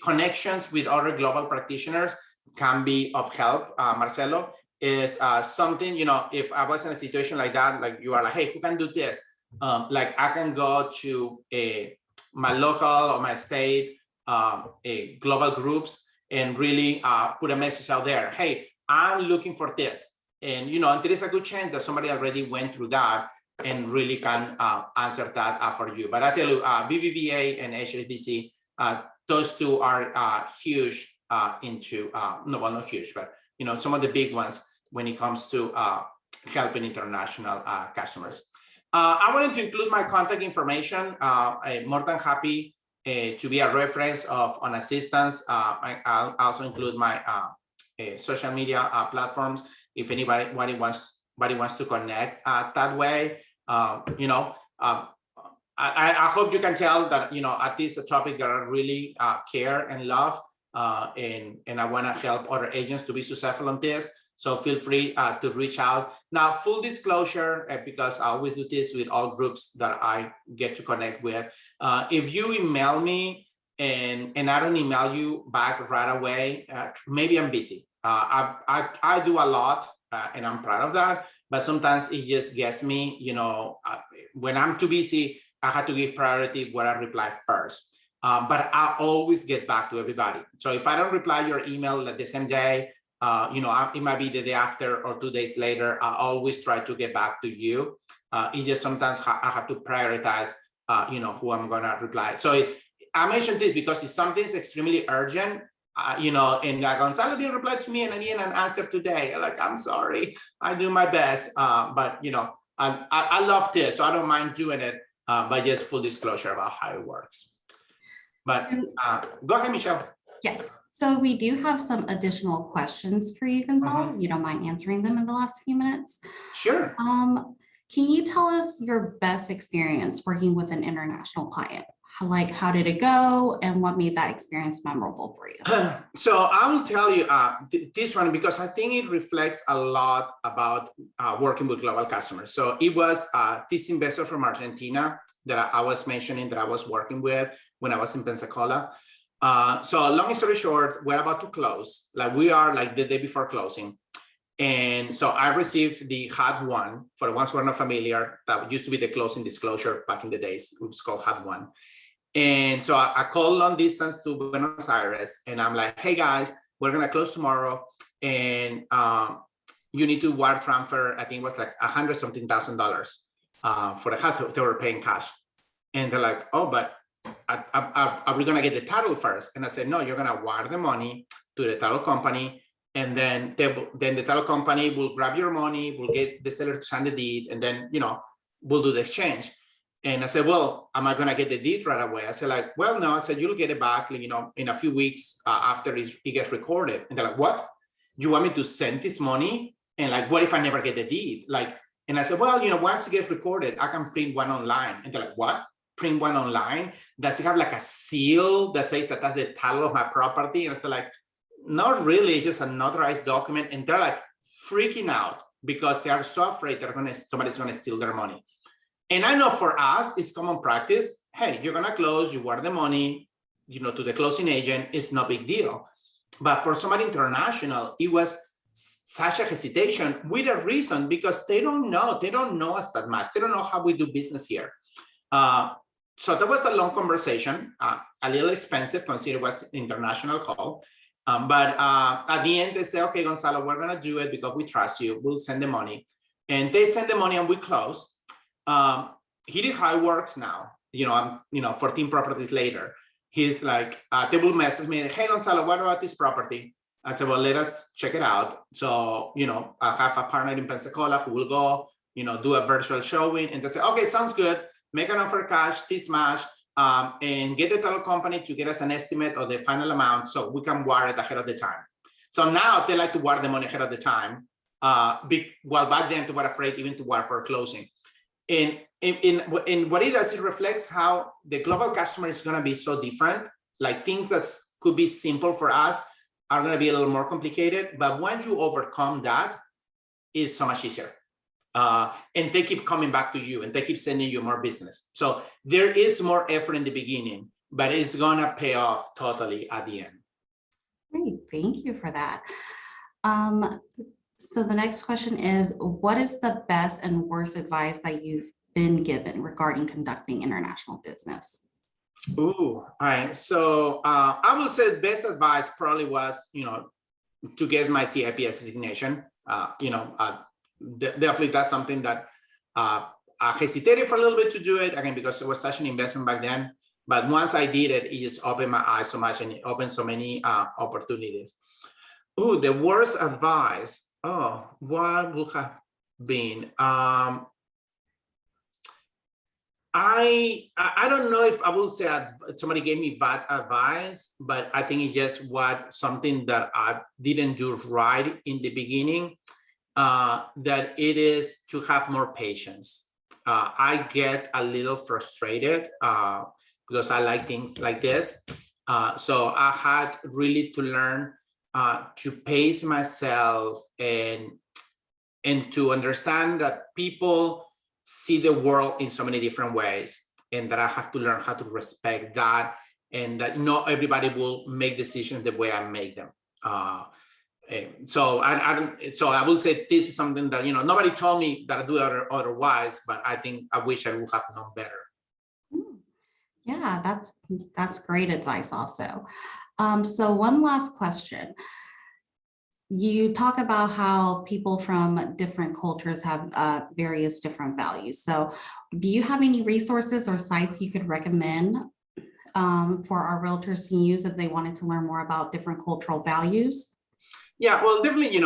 connections with other global practitioners can be of help, Marcelo, is something, if I was in a situation like that, like you are like, hey, who can do this? Like I can go to my local or my state global groups and really put a message out there. Hey, I'm looking for this. And, there is a good chance that somebody already went through that and really can answer that for you. But I tell you, BBVA and HSBC, those two are huge into, not huge, but, some of the big ones when it comes to helping international customers. I wanted to include my contact information. I'm more than happy to be a reference on assistance. I'll also include my social media platforms if anybody wants to connect that way. I hope you can tell that at least a topic that I really care and love, and I want to help other agents to be successful on this. So feel free to reach out. Now, full disclosure, because I always do this with all groups that I get to connect with. If you email me and I don't email you back right away, maybe I'm busy. I do a lot and I'm proud of that, but sometimes it just gets me, when I'm too busy, I have to give priority where I reply first. But I always get back to everybody. So if I don't reply your email the same day, it might be the day after or 2 days later, I always try to get back to you. It just sometimes I have to prioritize, who I'm gonna reply. So I mentioned this because if something is extremely urgent, you know, and Gonzalo didn't reply to me and I didn't answer today. Like, I'm sorry, I do my best. But, you know, I love this, so I don't mind doing it, but just full disclosure about how it works. But go ahead, Michelle. Yes, so we do have some additional questions for you, Gonzalo. You don't mind answering them in the last few minutes? Sure. Can you tell us your best experience working with an international client? Like, how did it go and what made that experience memorable for you? So I will tell you this one because I think it reflects a lot about working with global customers. So it was this investor from Argentina that I was mentioning that I was working with when I was in Pensacola. So long story short, we're about to close. Like we are like the day before closing. And so I received the HUD 1, for the ones who are not familiar, that used to be the closing disclosure back in the days. It was called HUD 1. And so I called long distance to Buenos Aires and I'm like, hey guys, we're gonna close tomorrow. And you need to wire transfer, I think it was like $100-something thousand for the HUD they were paying cash. And they're like, oh, but are we gonna get the title first? And I said, no, you're gonna wire the money to the title company. And then the title company will grab your money, we'll get the seller to sign the deed, and then, you know, we'll do the exchange. And I said, well, am I going to get the deed right away? I said, like, well, no. I said, you'll get it back, you know, in a few weeks after it gets recorded. And they're like, what? You want me to send this money? And like, what if I never get the deed? Like, and I said, well, you know, once it gets recorded, I can print one online. And they're like, what? Print one online? Does it have like a seal that says that that's the title of my property? And I said, like, not really. It's just a notarized document. And they're like freaking out because they are so afraid somebody's going to steal their money. And I know for us, it's common practice. Hey, you're gonna close, you wire the money, you know, to the closing agent. It's no big deal. But for somebody international, it was such a hesitation with a reason because they don't know us that much. They don't know how we do business here. So that was a long conversation, a little expensive considering it was an international call. But at the end, they say, okay, Gonzalo, we're gonna do it because we trust you. We'll send the money. And they send the money and we close. He did how it works now, you know, 14 properties later, he's like, they will message me, hey, Gonzalo, what about this property? I said, well, let us check it out. So, you know, I have a partner in Pensacola who will go, you know, do a virtual showing. And they say, okay, sounds good. Make an offer cash, T-Smash, and get the title company to get us an estimate of the final amount so we can wire it ahead of the time. So now they like to wire the money ahead of the time. While back then they were afraid even to wire for closing. In what it does, it reflects how the global customer is going to be so different. Like things that could be simple for us are going to be a little more complicated. But once you overcome that, it's so much easier. And they keep coming back to you and they keep sending you more business. So there is more effort in the beginning, but it's going to pay off totally at the end. Great, thank you for that. So the next question is, what is the best and worst advice that you've been given regarding conducting international business? Ooh, all right. So I would say best advice probably was, you know, to get my CIPS designation. You know, definitely that's something that I hesitated for a little bit to do it, again, because it was such an investment back then. But once I did it, it just opened my eyes so much and it opened so many opportunities. Ooh, the worst advice. Oh, what would have been? I don't know if I will say somebody gave me bad advice, but I think it's just something that I didn't do right in the beginning. That it is to have more patience. I get a little frustrated because I like things like this. So I had really to learn to pace myself and to understand that people see the world in so many different ways, and that I have to learn how to respect that, and that not everybody will make decisions the way I make them. So I will say this is something that, you know, nobody told me that I do otherwise, but I think I wish I would have known better. Yeah, that's great advice also. So one last question. You talk about how people from different cultures have various different values. So do you have any resources or sites you could recommend for our realtors to use if they wanted to learn more about different cultural values? Yeah, well, definitely,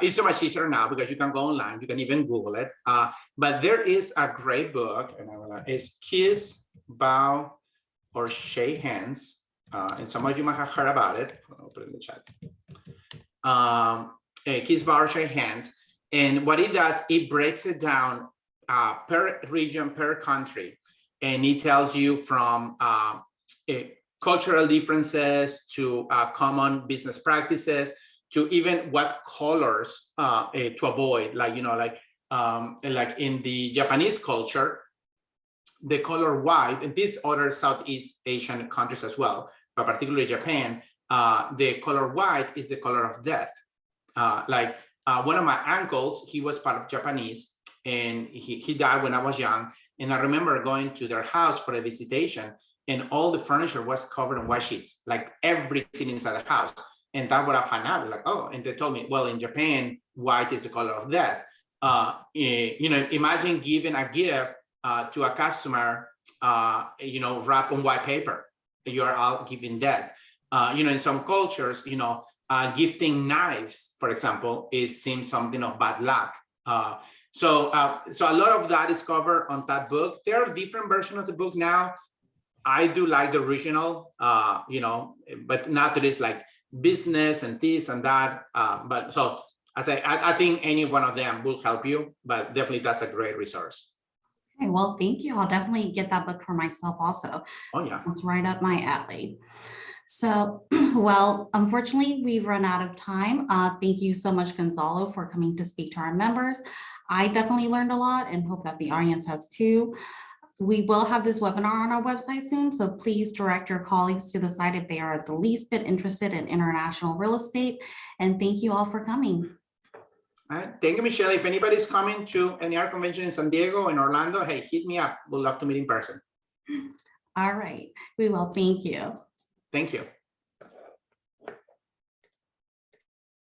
it's so much easier now because you can go online, you can even Google it. But there is a great book, and it's Kiss, Bow, or Shake Hands. And some of you might have heard about it. I'll put it in the chat. Kiss, Bow, or Shake Hands. And what it does, it breaks it down per region, per country. And it tells you from cultural differences to common business practices, to even what colors to avoid, like in the Japanese culture, the color white, and these other Southeast Asian countries as well, but particularly Japan, the color white is the color of death. One of my uncles, he was part of Japanese, and he died when I was young. And I remember going to their house for a visitation, and all the furniture was covered in white sheets, like everything inside the house. And that's what I found out, like, oh, and they told me, well, in Japan, white is the color of death. Imagine giving a gift to a customer, wrapped on white paper. You are out giving death. In some cultures, gifting knives, for example, seems something of bad luck. So a lot of that is covered on that book. There are different versions of the book now. I do like the original, but not that it's like business and this and that. But so I think any one of them will help you, but definitely that's a great resource. Okay, well, thank you. I'll definitely get that book for myself also. Oh yeah. It's right up my alley. So, well, unfortunately, we've run out of time. Thank you so much, Gonzalo, for coming to speak to our members. I definitely learned a lot and hope that the audience has too. We will have this webinar on our website soon, so please direct your colleagues to the site if they are the least bit interested in international real estate. And thank you all for coming. All right. Thank you, Michelle. If anybody's coming to NAR convention in San Diego and Orlando, hey, hit me up. We'd love to meet in person. All right, we will. Thank you. Thank you.